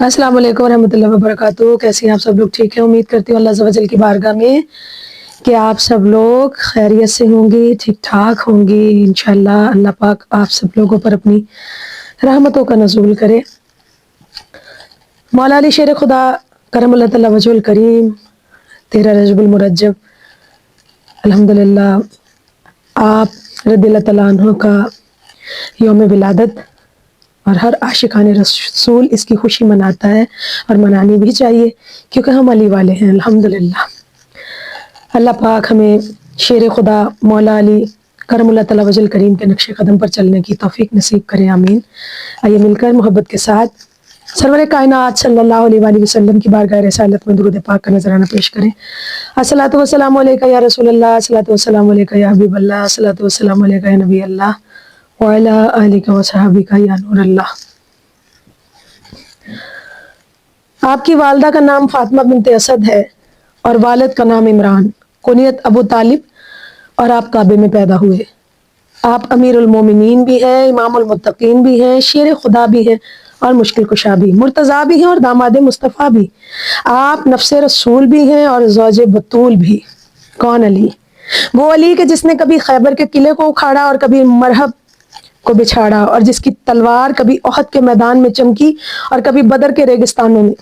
السلام علیکم ورحمۃ اللہ وبرکاتہ۔ کیسی ہیں آپ سب لوگ؟ ٹھیک ہے، امید کرتی ہوں اللہ عز و جل کی بارگاہ میں کہ آپ سب لوگ خیریت سے ہوں گی، ٹھیک ٹھاک ہوں گی انشاءاللہ۔ اللہ پاک آپ سب لوگوں پر اپنی رحمتوں کا نزول کرے۔ مولا علی شیر خدا کرم اللہ تعالی وجہ الکریم 13 رجب المرجب الحمدللہ آپ رضی اللہ تعالیٰ عنہ کا یوم ولادت، اور ہر عاشقان رسول اس کی خوشی مناتا ہے، اور منانی بھی چاہیے کیونکہ ہم علی والے ہیں الحمدللہ۔ اللہ پاک ہمیں شیر خدا مولا علی کرم اللہ تعالیٰ وجہ الکریم کے نقش قدم پر چلنے کی توفیق نصیب کرے، آمین۔ آئیے مل کر محبت کے ساتھ سرور کائنات صلی اللہ علیہ وآلہ وسلم کی بارگاہ رسالت میں درود پاک کا نذرانہ پیش کریں۔ الصلاۃ والسلام علیکہ یا رسول اللہ، الصلاۃ والسلام علیکہ یا حبیب اللہ، الصلاۃ والسلام علیکہ یا نبی اللہ وعلی آلک وصحابک یا نور اللہ۔ آپ کی والدہ کا نام فاطمہ بنت اسد ہے اور والد کا نام عمران، کنیت ابو طالب، اور آپ کعبے میں پیدا ہوئے۔ آپ امیر المومنین بھی ہیں، امام المتقین بھی ہیں، شیر خدا بھی ہیں، اور مشکل کشا بھی، مرتضیٰ بھی ہیں اور داماد مصطفیٰ بھی۔ آپ نفس رسول بھی ہیں اور زوج بطول بھی۔ کون علی؟ وہ علی کہ جس نے کبھی خیبر کے قلعے کو اکھاڑا اور کبھی مرہب کو بچھاڑا، اور جس کی تلوار کبھی احد کے میدان میں چمکی اور کبھی بدر کے ریگستانوں میں،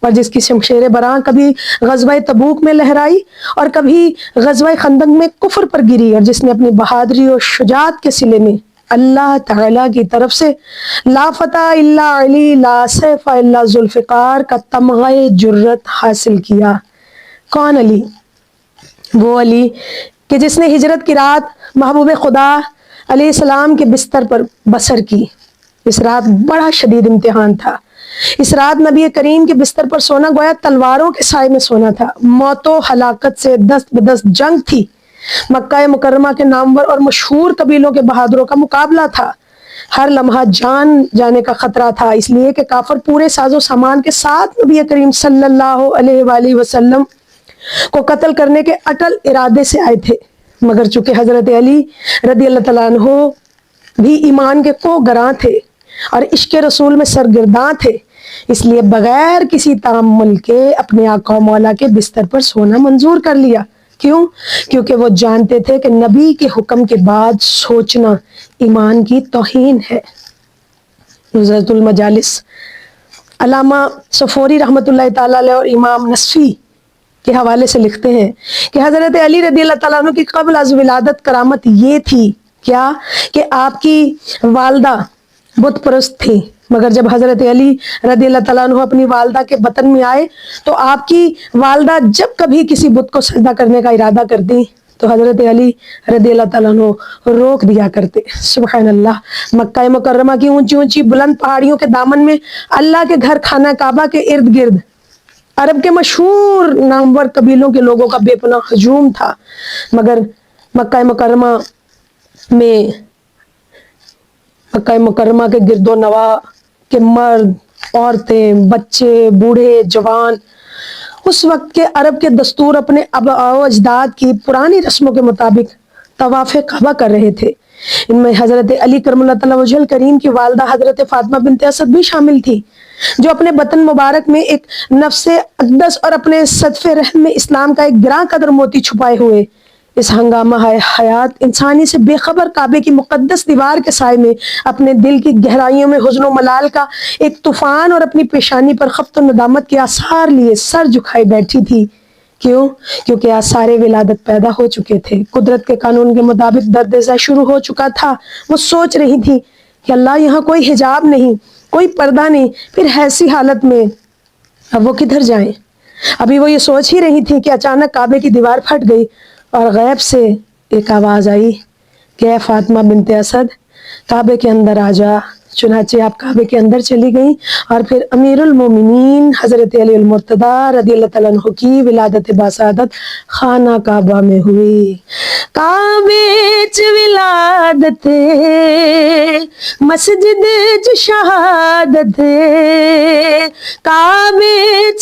اور جس کی شمشیر براں کبھی غزوہ تبوک میں لہرائی اور کبھی غزوہ خندق میں کفر پر گری، اور جس نے اپنی بہادری اور شجاعت کے صلے میں اللہ تعالیٰ کی طرف سے لا فتح الا علی لا سیف الا ذوالفقار کا تمغہ جرت حاصل کیا۔ کون علی؟ وہ علی کہ جس نے ہجرت کی رات محبوب خدا علیہ السلام کے بستر پر بسر کی۔ اس رات بڑا شدید امتحان تھا۔ اس رات نبی کریم کے بستر پر سونا گویا تلواروں کے سائے میں سونا تھا۔ موت و ہلاکت سے دست بدست جنگ تھی۔ مکہ مکرمہ کے نامور اور مشہور قبیلوں کے بہادروں کا مقابلہ تھا۔ ہر لمحہ جان جانے کا خطرہ تھا، اس لیے کہ کافر پورے ساز و سامان کے ساتھ نبی کریم صلی اللہ علیہ وآلہ وسلم کو قتل کرنے کے اٹل ارادے سے آئے تھے، مگر چونکہ حضرت علی رضی اللہ تعالیٰ عنہ بھی ایمان کے کوہ گراں تھے اور عشق رسول میں سرگرداں تھے، اس لیے بغیر کسی تامل کے اپنے آقا و مولا کے بستر پر سونا منظور کر لیا۔ کیوں؟ کیونکہ وہ جانتے تھے کہ نبی کے حکم کے بعد سوچنا ایمان کی توہین ہے۔ نزہۃ المجالس علامہ صفوری رحمۃ اللہ تعالیٰ علیہ اور امام نصفی کے حوالے سے لکھتے ہیں کہ حضرت علی رضی اللہ تعالیٰ عنہ کی قبل از ولادت کرامت یہ تھی کیا کہ آپ کی والدہ بت پرست تھی، مگر جب حضرت علی رضی اللہ تعالیٰ عنہ اپنی والدہ کے بطن میں آئے تو آپ کی والدہ جب کبھی کسی بت کو سجدہ کرنے کا ارادہ کرتی تو حضرت علی رضی اللہ تعالیٰ عنہ روک دیا کرتے۔ سبحان اللہ۔ مکہ مکرمہ کی اونچی اونچی بلند پہاڑیوں کے دامن میں اللہ کے گھر خانہ کعبہ کے ارد گرد عرب کے مشہور نامور قبیلوں کے لوگوں کا بے پناہ ہجوم تھا، مگر مکہ مکرمہ کے گرد و نواح کے مرد، عورتیں، بچے، بوڑھے، جوان اس وقت کے عرب کے دستور اپنے آباء و اجداد کی پرانی رسموں کے مطابق طواف کعبہ کر رہے تھے۔ ان میں حضرت علی کرم اللہ تعالیٰ وجہ الکریم کی والدہ حضرت فاطمہ بنت اسد بھی شامل تھی، جو اپنے بطن مبارک میں ایک نفس اقدس اور اپنے صدف رحم میں اسلام کا ایک گراں قدر موتی چھپائے ہوئے اس ہنگامہ حیات انسانی سے بے خبر کعبے کی مقدس دیوار کے سائے میں اپنے دل کی گہرائیوں میں حزن و ملال کا ایک طوفان اور اپنی پیشانی پر خفت و ندامت کے آثار لیے سر جھکائے بیٹھی تھی۔ کیوں؟ کیونکہ آثار ولادت پیدا ہو چکے تھے، قدرت کے قانون کے مطابق درد زا شروع ہو چکا تھا۔ وہ سوچ رہی تھی کہ اللہ یہاں کوئی حجاب نہیں، کوئی پردہ نہیں، پھر ایسی حالت میں اب وہ کدھر جائیں؟ ابھی وہ یہ سوچ ہی رہی تھی کہ اچانک کعبے کی دیوار پھٹ گئی اور غیب سے ایک آواز آئی کہ اے فاطمہ بنت اسد کعبے کے اندر آ جا۔ چنانچہ آپ کعبے کے اندر چلی گئیں اور پھر امیر المومنین حضرت علی المرتضیٰ رضی اللہ تعالیٰ عنہ کی ولادت باسعادت خانہ کعبہ میں ہوئی۔ کعبے چ ولادت مسجد چ شہادت، کعبے چ